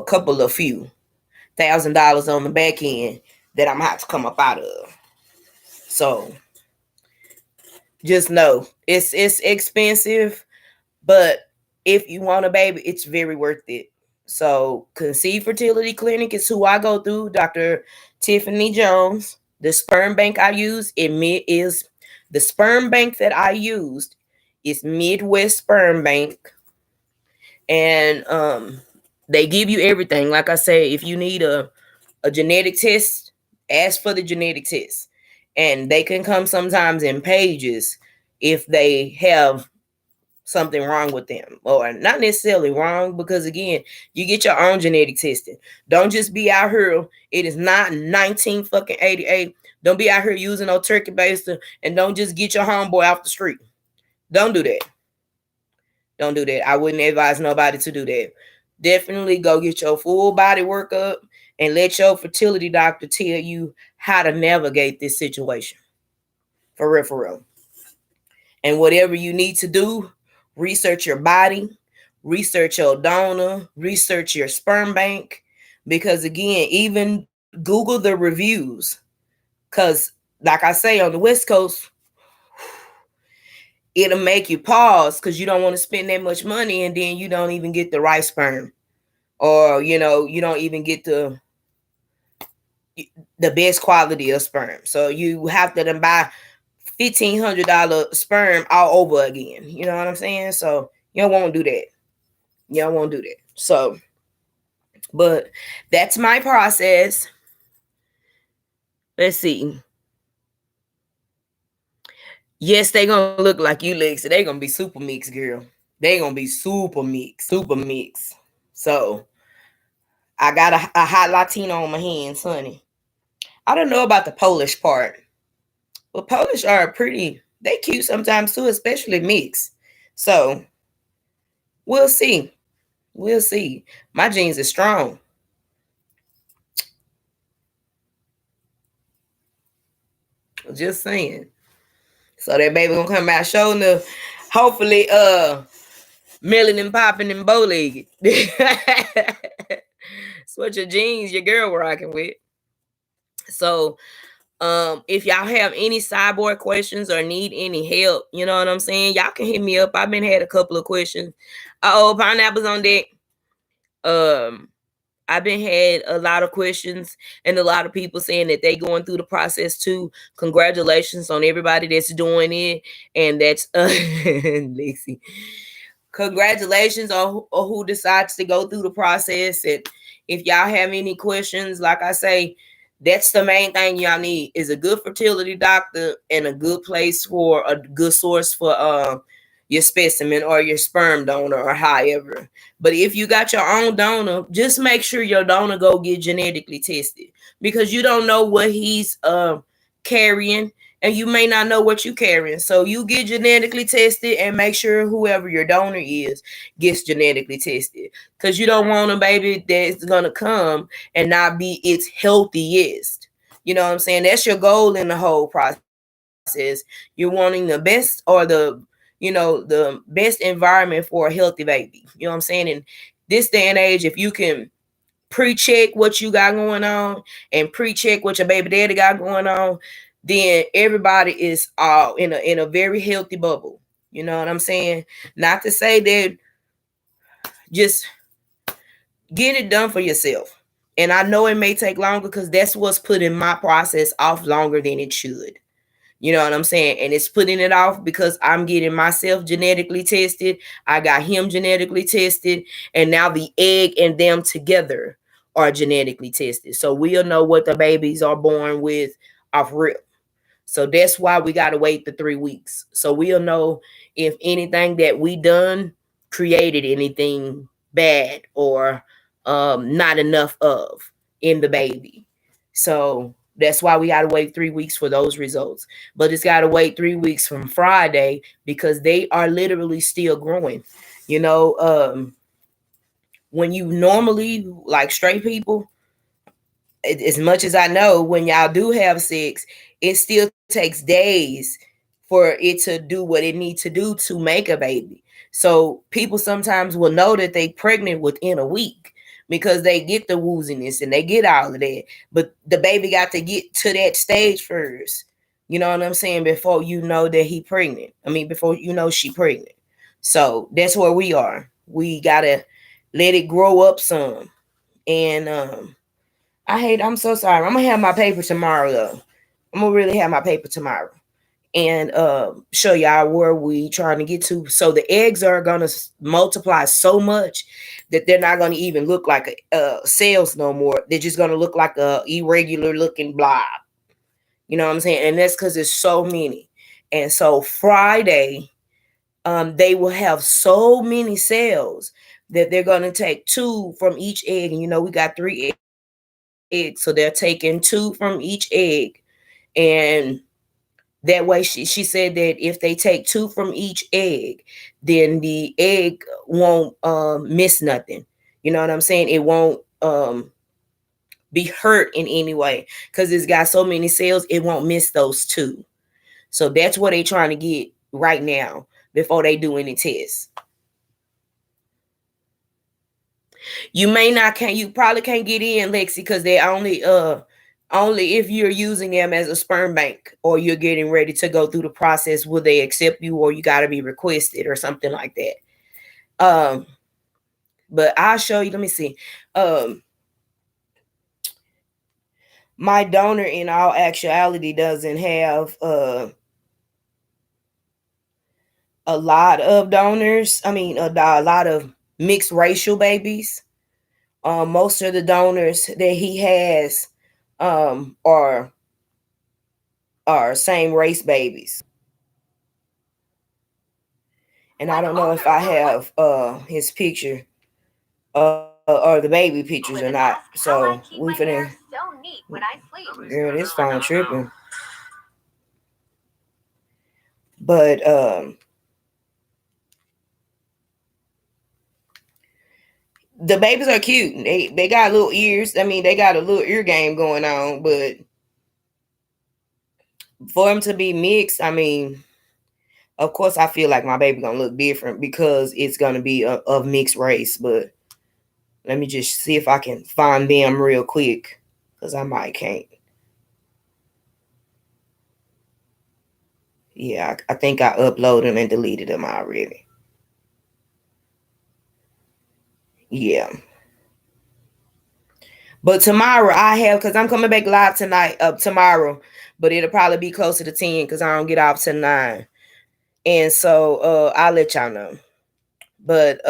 couple of few $1,000 on the back end that I'm going to have to come up out of. So just know it's expensive, but if you want a baby, it's very worth it. So Conceive Fertility Clinic is who I go through, Dr. Tiffany Jones. The sperm bank I use is the sperm bank that I used is Midwest Sperm Bank. And they give you everything. Like I say, if you need a genetic test, ask for the genetic test. And they can come sometimes in pages. if they have something wrong with them, or not necessarily wrong, because again, you get your own genetic testing. Don't just be out here. It is not 1988. Don't be out here using no turkey baster, and don't just get your homeboy off the street. Don't do that. Don't do that. I wouldn't advise nobody to do that. Definitely go get your full body workup and let your fertility doctor tell you how to navigate this situation. For real, for real. And whatever you need to do, research your body, research your donor, research your sperm bank. Because again, even Google the reviews. Because, like I say, on the West Coast, it'll make you pause because you don't want to spend that much money, and then you don't even get the right sperm. Or, you don't even get the best quality of sperm. So you have to then buy $1,500 sperm all over again. You know what I'm saying? So you don't want to do that. You don't want to do that. So, but that's my process. Let's see. Yes, they gonna look like you, Lexi. They gonna be super mixed, girl. They gonna be super mixed, super mixed. So I got a hot Latino on my hands, honey. I don't know about the Polish part, but Polish are pretty. They cute sometimes too, especially mixed. So we'll see. We'll see. My genes are strong. Just saying. So that baby gonna come out showing the, hopefully, melanin popping and bow legged. That's what your jeans, your girl rocking with. So if y'all have any cyborg questions or need any help, you know what I'm saying, y'all can hit me up. I've been had a couple of questions. Pineapples on deck. I've been had a lot of questions and a lot of people saying that they going through the process too. Congratulations on everybody that's doing it, and that's Lexi. Congratulations on who decides to go through the process. And if y'all have any questions, like I say, that's the main thing y'all need is a good fertility doctor and a good place for a good source for your specimen or your sperm donor or however. But if you got your own donor, just make sure your donor go get genetically tested, because you don't know what he's carrying, and you may not know what you carrying. So you get genetically tested and make sure whoever your donor is gets genetically tested, because you don't want a baby that's gonna come and not be its healthiest. You know what I'm saying? That's your goal in the whole process. You're wanting the best, or the best environment for a healthy baby. You know what I'm saying? In this day and age, if you can pre-check what you got going on and pre-check what your baby daddy got going on, then everybody is all in a very healthy bubble. You know what I'm saying? Not to say that just get it done for yourself. And I know it may take longer because that's what's putting my process off longer than it should. You know what I'm saying? And it's putting it off because I'm getting myself genetically tested. I got him genetically tested. And now the egg and them together are genetically tested. So we'll know what the babies are born with off rip. So that's why we got to wait the 3 weeks. So we'll know if anything that we done created anything bad or not enough of in the baby. So that's why we got to wait 3 weeks for those results. But it's got to wait 3 weeks from Friday because they are literally still growing. When you normally, like straight people, as much as I know, when y'all do have sex, it still takes days for it to do what it needs to do to make a baby. So people sometimes will know that they pregnant within a week because they get the wooziness and they get all of that. But the baby got to get to that stage first. You know what I'm saying? Before you know that he pregnant. I mean, before you know she pregnant. So that's where we are. We got to let it grow up some. And I'm so sorry. I'm going to have my paper tomorrow, though. I'm going to really have my paper tomorrow. And show y'all where we trying to get to. So the eggs are going to multiply so much that they're not going to even look like cells no more. They're just going to look like a irregular looking blob. You know what I'm saying? And that's because there's so many. And so Friday, they will have so many cells that they're going to take 2 from each egg. And we got 3 eggs, so they're taking 2 from each egg. And that way she said that if they take 2 from each egg, then the egg won't miss nothing. You know what I'm saying? It won't be hurt in any way because it's got so many cells, it won't miss those 2. So that's what they're trying to get right now before they do any tests. You probably can't get in, Lexi, because they only if you're using them as a sperm bank or you're getting ready to go through the process, will they accept you, or you got to be requested or something like that. But I'll show you. Let me see. My donor, in all actuality, doesn't have a lot of donors. I mean, a lot of mixed racial babies. Most of the donors that he has are same race babies. And I don't know if I have his picture or the baby pictures or not. So we finna. Girl, this phone tripping. But the babies are cute. They got little ears. I mean, they got a little ear game going on. But for them to be mixed, I mean, of course, I feel like my baby gonna look different because it's gonna be of mixed race. But let me just see if I can find them real quick, because I might can't. Yeah, I think I uploaded them and deleted them already. Yeah. But tomorrow I have, because I'm coming back live tomorrow, but it'll probably be closer to 10 because I don't get off till 9. And so I'll let y'all know. But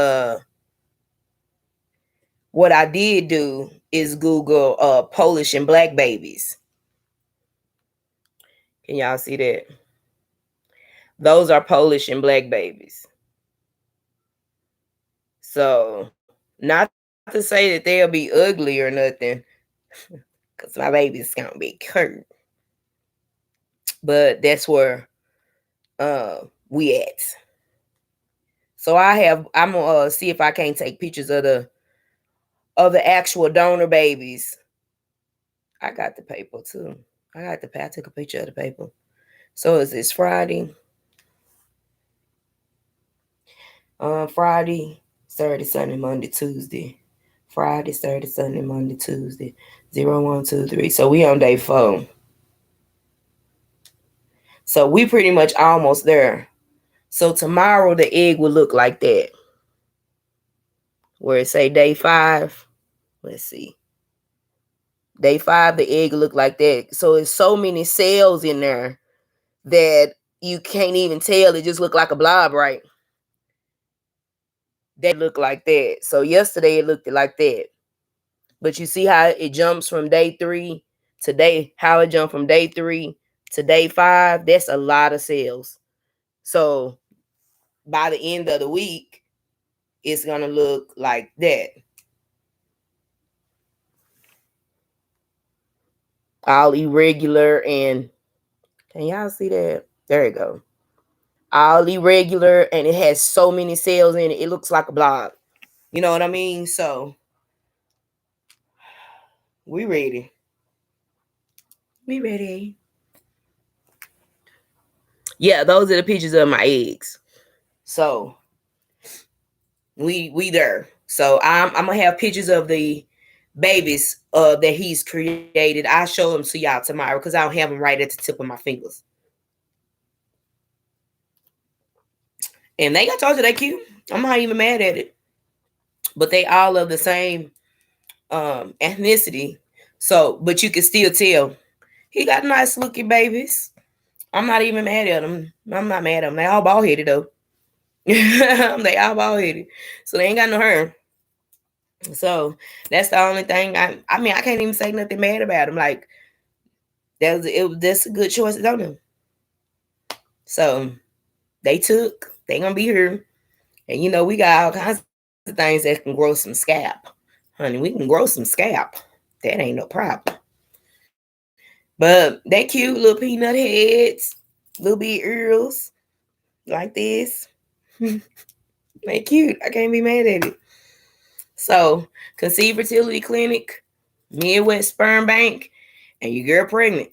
what I did do is Google Polish and black babies. Can y'all see that? Those are Polish and black babies. So, not to say that they'll be ugly or nothing, because my baby's gonna be cute. But that's where we at. So I'm gonna see if I can't take pictures of the actual donor babies. I got the paper too. I took a picture of the paper. So is this Friday? Friday, Saturday, Sunday, Monday, Tuesday. Friday, Saturday, Sunday, Monday, Tuesday. 0, 1, 2, 3. So we on day 4. So we pretty much almost there. So tomorrow the egg will look like that. Where it say day 5. Let's see. Day 5, the egg will look like that. So it's so many cells in there that you can't even tell. It just look like a blob, right? They look like that. So yesterday it looked like that. But you see how it jumps from day 3 to how it jumped from day 3 to day 5? That's a lot of cells. So by the end of the week, it's going to look like that. All irregular, and can y'all see that? There you go. All irregular, and it has so many cells in it. It looks like a blob. You know what I mean? So we ready. We ready. Yeah, those are the pictures of my eggs. So we there. So I'm gonna have pictures of the babies that he's created. I'll show them to y'all tomorrow because I don't have them right at the tip of my fingers. And I told you they cute. I'm not even mad at it. But they all of the same ethnicity. So, but you can still tell he got nice looking babies. I'm not even mad at them. I'm not mad at them. They all bald headed though. They all bald headed. So they ain't got no hair. So that's the only thing. I mean, I can't even say nothing bad about them. Like that's a good choice on them. So they gonna be here. And we got all kinds of things that can grow some scalp. Honey, we can grow some scalp. That ain't no problem. But they cute little peanut heads, little big earls like this. They cute. I can't be mad at it. So, Conceive Fertility Clinic, Midwest Sperm Bank, and your girl pregnant.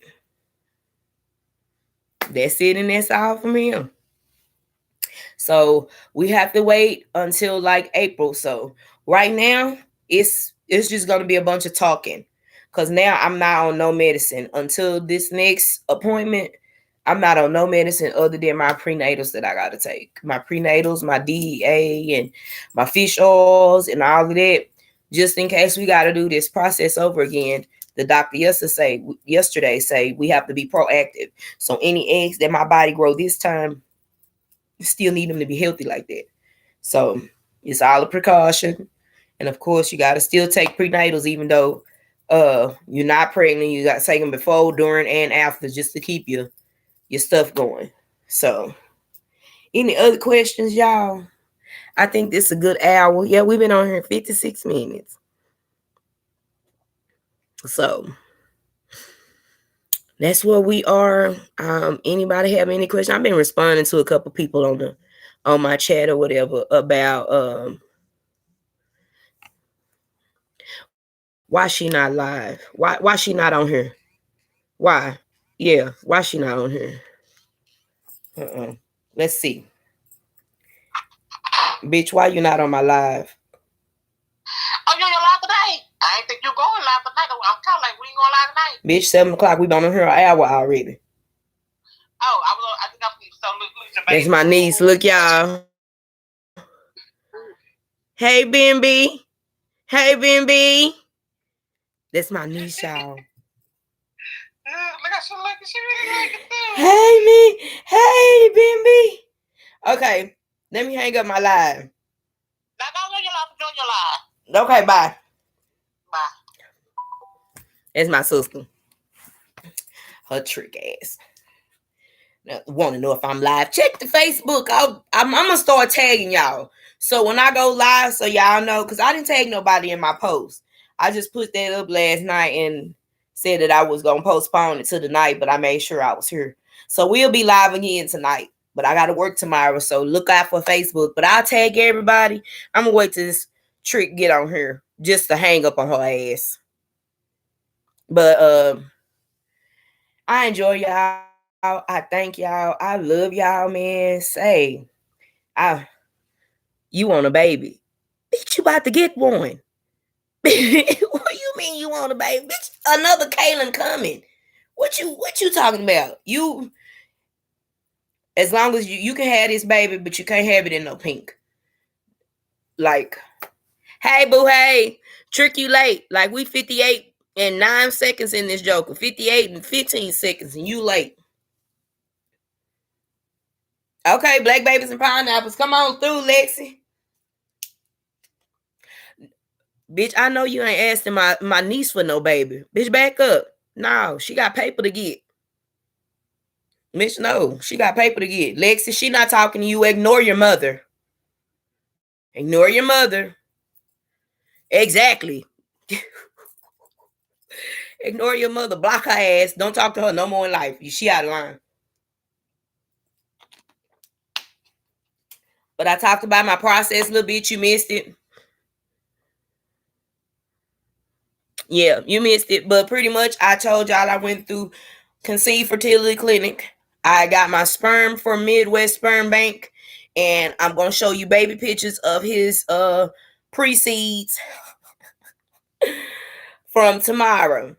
That's it, and that's all from him. So we have to wait until like April. So right now, it's just gonna be a bunch of talking. Cause now I'm not on no medicine until this next appointment. I'm not on no medicine other than my prenatals that I gotta take. My prenatals, my DEA, and my fish oils, and all of that. Just in case we gotta do this process over again. The doctor yesterday say we have to be proactive. So any eggs that my body grow this time, you still need them to be healthy like that. So it's all a precaution. And of course, you got to still take prenatals, even though you're not pregnant. You got to take them before, during, and after just to keep your stuff going. So any other questions, y'all? I think this is a good hour. Yeah, we've been on here 56 minutes. So that's where we are. Anybody have any questions? I've been responding to a couple people on my chat or whatever about why she not live? Why she not on here? Why? Yeah, why she not on here? Let's see. Bitch, why you not on my live? Oh, you live today? I ain't think you going live tonight. I'm telling like we ain't going live tonight. Bitch, 7 o'clock. We been on here an hour already. Oh, I think I'm so look. That's my niece. Look, y'all. Hey, Bimby. Hey, Bimby. That's my niece, y'all. She really like it too. Hey, me. Hey, Bimby. Okay, let me hang up my live. Now, don't join your live. Okay, bye. Bye. That's my sister. Her trick ass. Now, want to know if I'm live? Check the Facebook. I'm gonna start tagging y'all. So when I go live, so y'all know, because I didn't tag nobody in my post. I just put that up last night and said that I was gonna postpone it to the night, but I made sure I was here. So we'll be live again tonight. But I gotta work tomorrow, so look out for Facebook. But I'll tag everybody. I'm gonna wait till this trick get on here just to hang up on her ass. But I enjoy y'all. I thank y'all. I love y'all, man. Say, you want a baby? Bitch, you about to get one. What you mean you want a baby? Bitch, another Kaylin coming. What you talking about? You, as long as you can have this baby, but you can't have it in no pink. Like, hey, boo, hey, trick you late. Like, we 58 and 9 seconds in this joker. 58 and 15 seconds, and you late. Okay, black babies and pineapples. Come on through, Lexi. Bitch, I know you ain't asking my niece for no baby. Bitch, back up. No, she got paper to get. Bitch, no, she got paper to get. Lexi, she not talking to you. Ignore your mother. Ignore your mother. Exactly. Ignore your mother. Block her ass. Don't talk to her no more in life. She out of line. But I talked about my process a little bit. You missed it. Yeah, you missed it. But pretty much I told y'all I went through Conceive Fertility Clinic. I got my sperm from Midwest Sperm Bank. And I'm going to show you baby pictures of his pre-seeds from tomorrow.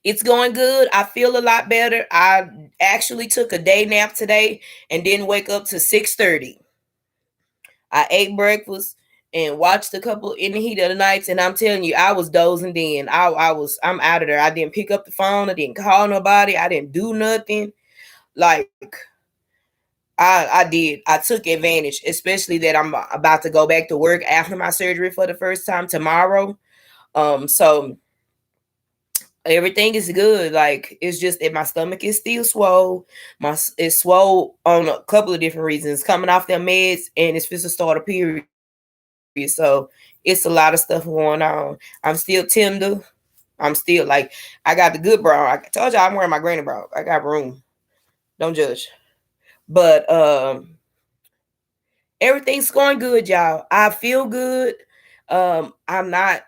It's going good. I feel a lot better. I actually took a day nap today and didn't wake up till 6:30. I ate breakfast and watched a couple in the heat of the nights, and I'm telling you, I was dozing in. I'm out of there. I didn't pick up the phone. I didn't call nobody. I didn't do nothing. Like, I did. I took advantage, especially that I'm about to go back to work after my surgery for the first time tomorrow. So Everything is good. Like, it's just that my stomach is still swole. It's swole on a couple of different reasons. Coming off their meds, and it's supposed to start a period. So it's a lot of stuff going on. I'm still tender. I'm still like, I got the good bra. I told y'all I'm wearing my granny bra. I got room. Don't judge. But everything's going good, y'all. I feel good. I'm not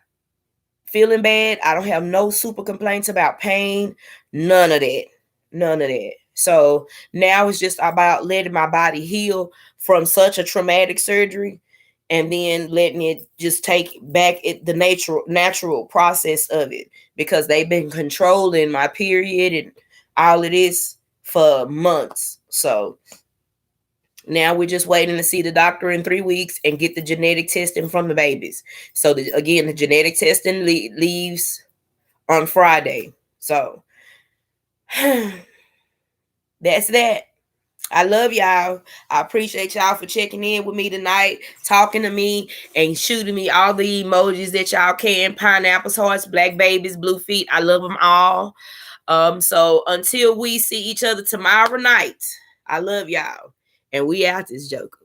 feeling bad. I don't have no super complaints about pain. None of that. None of that. So now it's just about letting my body heal from such a traumatic surgery, and then letting it just take back the natural process of it, because they've been controlling my period and all of this for months. So now we're just waiting to see the doctor in 3 weeks and get the genetic testing from the babies. So again, the genetic testing leaves on Friday. So that's that. I love y'all. I appreciate y'all for checking in with me tonight, talking to me, and shooting me all the emojis that y'all can. Pineapples, hearts, black babies, blue feet. I love them all. So until we see each other tomorrow night, I love y'all. And we out this joker.